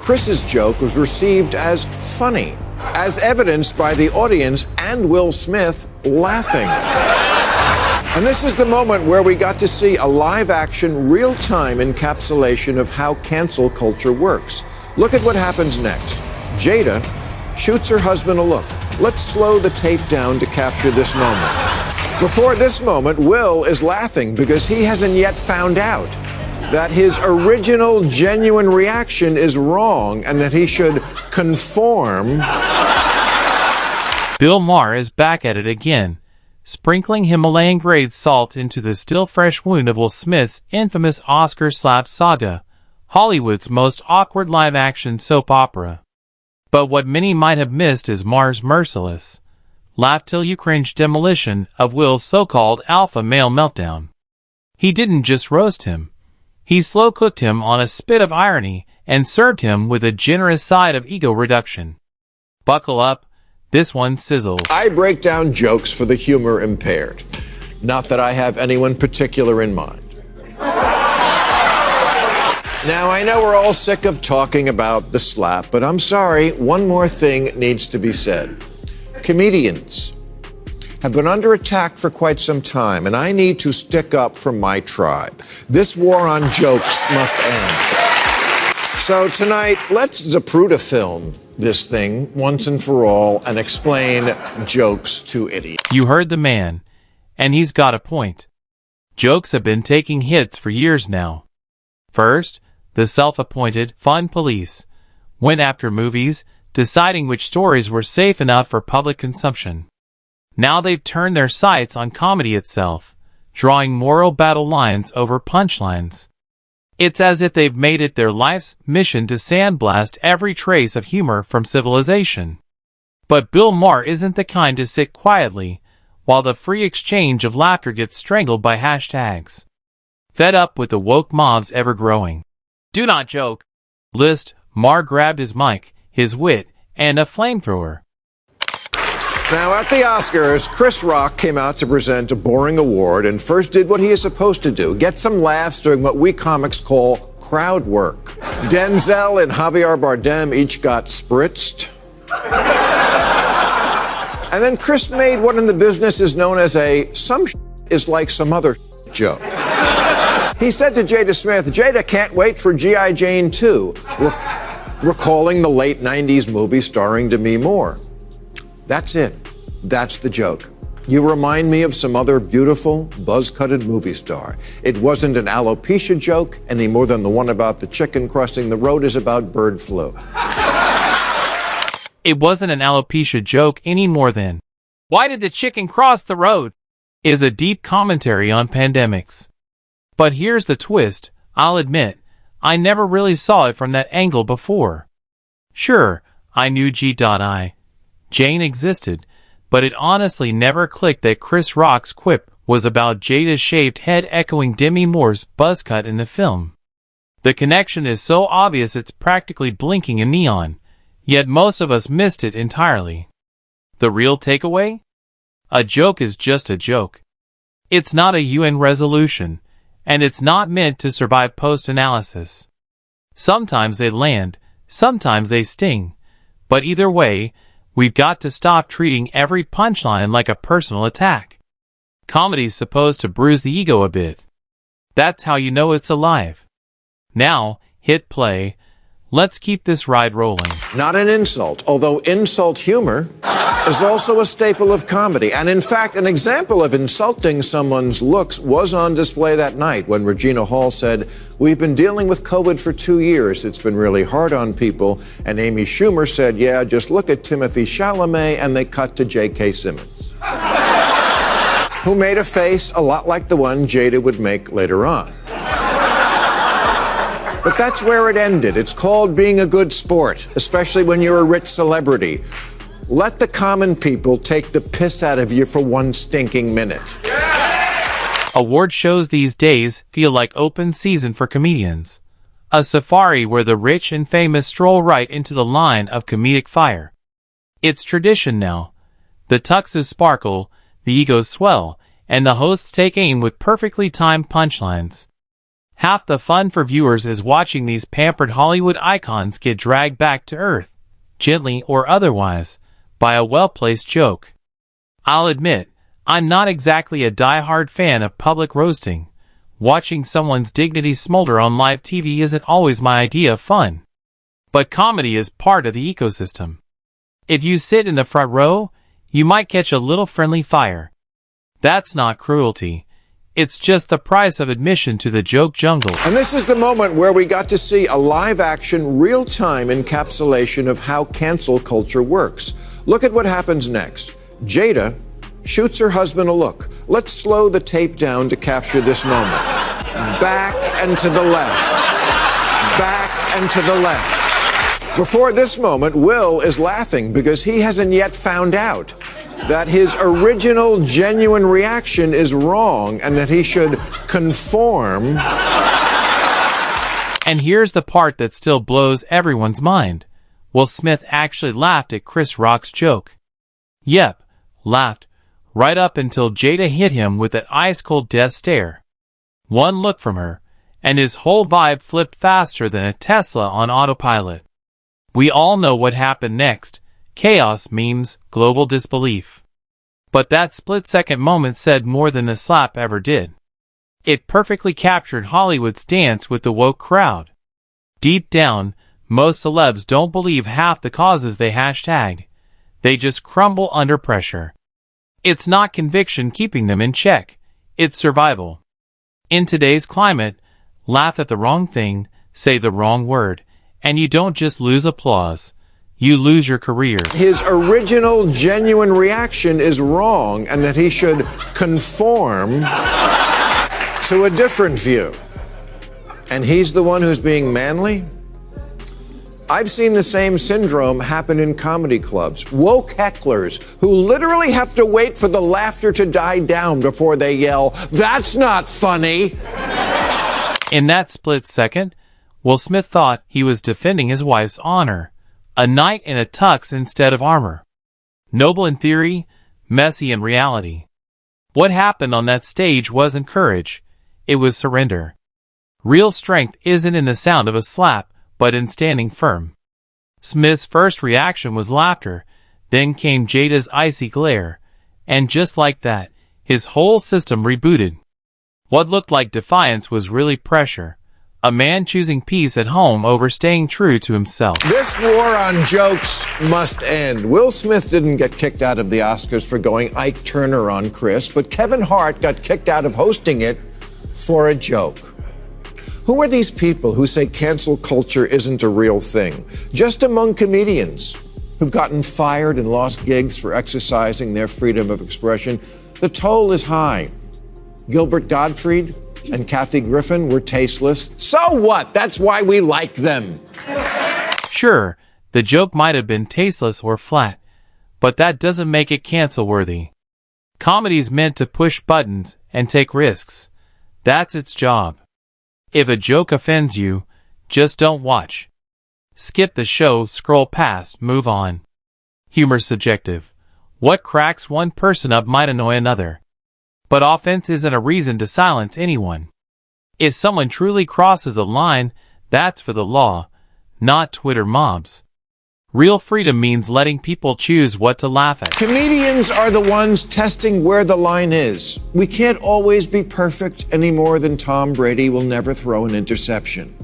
Chris's joke was received as funny, as evidenced by the audience and Will Smith laughing. And this is the moment where we got to see a live-action, real-time encapsulation of how cancel culture works. Look at what happens next. Jada shoots her husband a look. Let's slow the tape down to capture this moment. Before this moment, Will is laughing because he hasn't yet found out that his original, genuine reaction is wrong and that he should conform. Bill Maher is back at it again, sprinkling Himalayan-grade salt into the still-fresh wound of Will Smith's infamous Oscar slap saga, Hollywood's most awkward live-action soap opera. But what many might have missed is Maher's merciless, laugh-till-you-cringe demolition of Will's so-called alpha male meltdown. He didn't just roast him. He slow-cooked him on a spit of irony and served him with a generous side of ego reduction. Buckle up, this one sizzles. I break down jokes for the humor impaired. Not that I have anyone particular in mind. Now, I know we're all sick of talking about the slap, but I'm sorry, one more thing needs to be said. Comedians have been under attack for quite some time, and I need to stick up for my tribe. This war on jokes must end. So tonight, let's Zapruder film this thing once and for all and explain jokes to idiots. You heard the man, and he's got a point. Jokes have been taking hits for years now. First, the self-appointed fun police went after movies, deciding which stories were safe enough for public consumption. Now they've turned their sights on comedy itself, drawing moral battle lines over punchlines. It's as if they've made it their life's mission to sandblast every trace of humor from civilization. But Bill Maher isn't the kind to sit quietly while the free exchange of laughter gets strangled by hashtags. Fed up with the woke mob's ever-growing "do not joke" list, Maher grabbed his mic, his wit, and a flamethrower. Now, at the Oscars, Chris Rock came out to present a boring award and first did what he is supposed to do, get some laughs doing what we comics call crowd work. Denzel and Javier Bardem each got spritzed. And then Chris made what in the business is known as a "some is like some other joke." He said to Jada Smith, "Jada can't wait for G.I. Jane 2, recalling the late 90s movie starring Demi Moore. That's it. That's the joke. You remind me of some other beautiful, buzz-cutted movie star. It wasn't an alopecia joke any more than the one about the chicken crossing the road is about bird flu." It wasn't an alopecia joke any more than "why did the chicken cross the road?" is a deep commentary on pandemics. But here's the twist. I'll admit, I never really saw it from that angle before. Sure, I knew G.I. Jane existed, but it honestly never clicked that Chris Rock's quip was about Jada's shaved head echoing Demi Moore's buzz cut in the film. The connection is so obvious it's practically blinking in neon, yet most of us missed it entirely. The real takeaway? A joke is just a joke. It's not a UN resolution, and it's not meant to survive post-analysis. Sometimes they land, sometimes they sting, but either way, we've got to stop treating every punchline like a personal attack. Comedy's supposed to bruise the ego a bit. That's how you know it's alive. Now, hit play. Let's keep this ride rolling. Not an insult, although insult humor is also a staple of comedy. And in fact, an example of insulting someone's looks was on display that night when Regina Hall said, "We've been dealing with COVID for 2 years. It's been really hard on people." And Amy Schumer said, "Yeah, just look at Timothée Chalamet," and they cut to J.K. Simmons, who made a face a lot like the one Jada would make later on. But that's where it ended. It's called being a good sport, especially when you're a rich celebrity. Let the common people take the piss out of you for one stinking minute. Award shows these days feel like open season for comedians. A safari where the rich and famous stroll right into the line of comedic fire. It's tradition now. The tuxes sparkle, the egos swell, and the hosts take aim with perfectly timed punchlines. Half the fun for viewers is watching these pampered Hollywood icons get dragged back to earth, gently or otherwise, by a well-placed joke. I'll admit, I'm not exactly a die-hard fan of public roasting. Watching someone's dignity smolder on live TV isn't always my idea of fun. But comedy is part of the ecosystem. If you sit in the front row, you might catch a little friendly fire. That's not cruelty. It's just the price of admission to the joke jungle. And this is the moment where we got to see a live-action, real-time encapsulation of how cancel culture works. Look at what happens next. Jada shoots her husband a look. Let's slow the tape down to capture this moment. Back and to the left. Back and to the left. Before this moment, Will is laughing because he hasn't yet found out that his original, genuine reaction is wrong and that he should conform. And here's the part that still blows everyone's mind. Will Smith actually laughed at Chris Rock's joke. Yep, laughed, right up until Jada hit him with that ice-cold death stare. One look from her, and his whole vibe flipped faster than a Tesla on autopilot. We all know what happened next. Chaos, memes, global disbelief. But that split-second moment said more than the slap ever did. It perfectly captured Hollywood's dance with the woke crowd. Deep down, most celebs don't believe half the causes they hashtag. They just crumble under pressure. It's not conviction keeping them in check. It's survival. In today's climate, laugh at the wrong thing, say the wrong word, and you don't just lose applause. You lose your career. His original, genuine reaction is wrong and that he should conform to a different view. And he's the one who's being manly? I've seen the same syndrome happen in comedy clubs. Woke hecklers who literally have to wait for the laughter to die down before they yell, "That's not funny!" In that split second, Will Smith thought he was defending his wife's honor. A knight in a tux instead of armor. Noble in theory, messy in reality. What happened on that stage wasn't courage. It was surrender. Real strength isn't in the sound of a slap, but in standing firm. Smith's first reaction was laughter, then came Jada's icy glare, and just like that, his whole system rebooted. What looked like defiance was really pressure. A man choosing peace at home over staying true to himself. This war on jokes must end. Will Smith didn't get kicked out of the Oscars for going Ike Turner on Chris, but Kevin Hart got kicked out of hosting it for a joke. Who are these people who say cancel culture isn't a real thing? Just among comedians who've gotten fired and lost gigs for exercising their freedom of expression, the toll is high. Gilbert Gottfried and Kathy Griffin were tasteless. So what? That's why we like them. Sure, the joke might have been tasteless or flat, but that doesn't make it cancel-worthy. Comedy's meant to push buttons and take risks. That's its job. If a joke offends you, just don't watch. Skip the show, scroll past, move on. Humor's subjective. What cracks one person up might annoy another. But offense isn't a reason to silence anyone. If someone truly crosses a line, that's for the law, not Twitter mobs. Real freedom means letting people choose what to laugh at. Comedians are the ones testing where the line is. We can't always be perfect any more than Tom Brady will never throw an interception.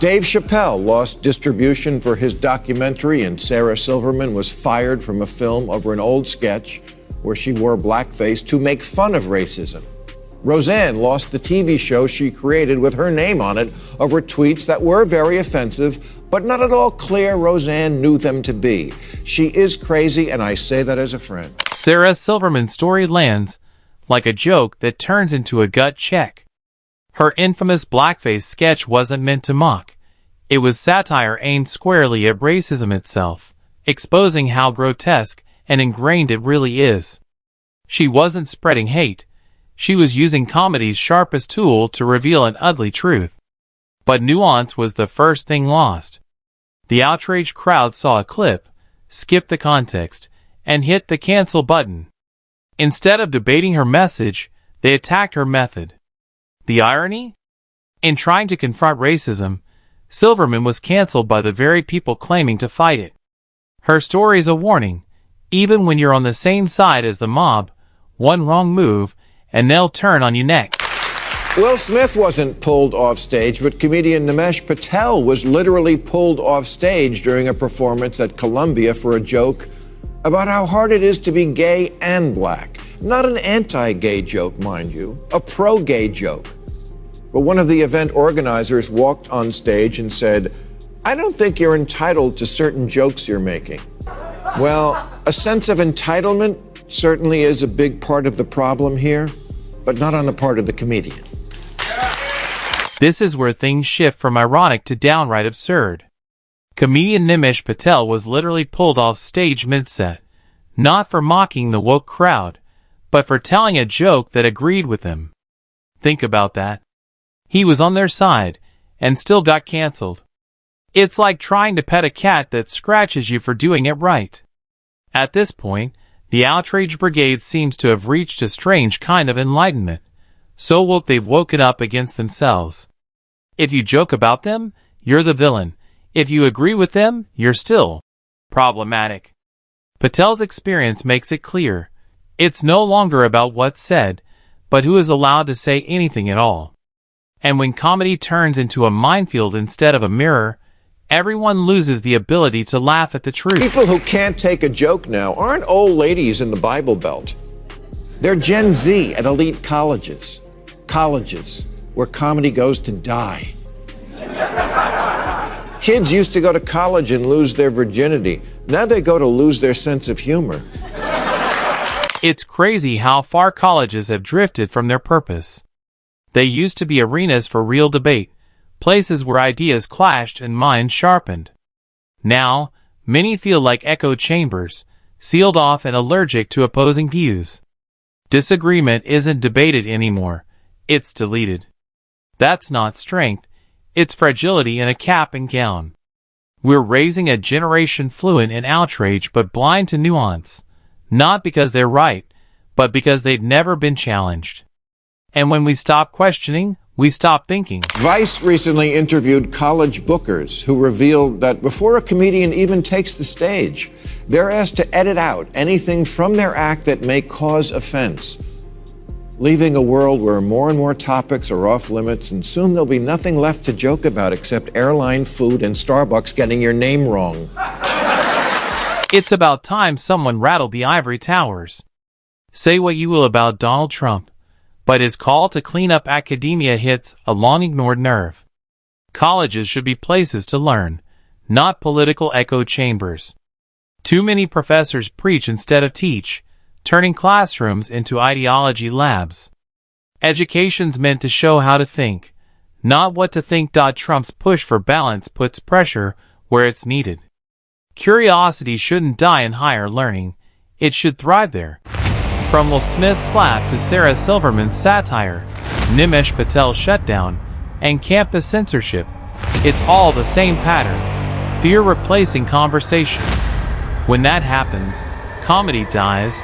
Dave Chappelle lost distribution for his documentary, and Sarah Silverman was fired from a film over an old sketch where she wore blackface to make fun of racism. Roseanne lost the TV show she created with her name on it over tweets that were very offensive, but not at all clear Roseanne knew them to be. She is crazy, and I say that as a friend. Sarah Silverman's story lands like a joke that turns into a gut check. Her infamous blackface sketch wasn't meant to mock. It was satire aimed squarely at racism itself, exposing how grotesque and ingrained it really is. She wasn't spreading hate. She was using comedy's sharpest tool to reveal an ugly truth. But nuance was the first thing lost. The outraged crowd saw a clip, skipped the context, and hit the cancel button. Instead of debating her message, they attacked her method. The irony? In trying to confront racism, Silverman was canceled by the very people claiming to fight it. Her story is a warning. Even when you're on the same side as the mob, one wrong move, and they'll turn on you next. Will Smith wasn't pulled off stage, but comedian Nimesh Patel was literally pulled off stage during a performance at Columbia for a joke about how hard it is to be gay and black. Not an anti-gay joke, mind you, a pro-gay joke. But one of the event organizers walked on stage and said, "I don't think you're entitled to certain jokes you're making." Well, a sense of entitlement certainly is a big part of the problem here, but not on the part of the comedian. This is where things shift from ironic to downright absurd. Comedian Nimesh Patel was literally pulled off stage mid-set, not for mocking the woke crowd, but for telling a joke that agreed with him. Think about that. He was on their side, and still got canceled. It's like trying to pet a cat that scratches you for doing it right. At this point, the outrage brigade seems to have reached a strange kind of enlightenment. So woke they've woken up against themselves. If you joke about them, you're the villain. If you agree with them, you're still problematic. Patel's experience makes it clear. It's no longer about what's said, but who is allowed to say anything at all. And when comedy turns into a minefield instead of a mirror, everyone loses the ability to laugh at the truth. People who can't take a joke now aren't old ladies in the Bible Belt. They're Gen Z at elite colleges where comedy goes to die. Kids used to go to college and lose their virginity. Now they go to lose their sense of humor. It's crazy how far colleges have drifted from their purpose. They used to be arenas for real debate, places where ideas clashed and minds sharpened. Now, many feel like echo chambers, sealed off and allergic to opposing views. Disagreement isn't debated anymore, it's deleted. That's not strength, it's fragility in a cap and gown. We're raising a generation fluent in outrage but blind to nuance, not because they're right, but because they've never been challenged. And when we stop questioning, we stop thinking. Vice recently interviewed college bookers who revealed that before a comedian even takes the stage, they're asked to edit out anything from their act that may cause offense, leaving a world where more and more topics are off limits, and soon there'll be nothing left to joke about except airline food and Starbucks getting your name wrong. It's about time someone rattled the ivory towers. Say what you will about Donald Trump, but his call to clean up academia hits a long-ignored nerve. Colleges should be places to learn, not political echo chambers. Too many professors preach instead of teach, turning classrooms into ideology labs. Education's meant to show how to think, not what to think. Trump's push for balance puts pressure where it's needed. Curiosity shouldn't die in higher learning, it should thrive there. From Will Smith's slap to Sarah Silverman's satire, Nimesh Patel's shutdown, and campus censorship, it's all the same pattern: fear replacing conversation. When that happens, comedy dies,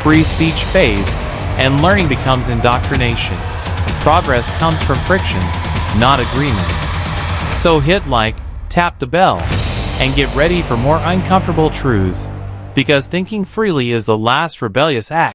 free speech fades, and learning becomes indoctrination. Progress comes from friction, not agreement. So hit like, tap the bell, and get ready for more uncomfortable truths, because thinking freely is the last rebellious act.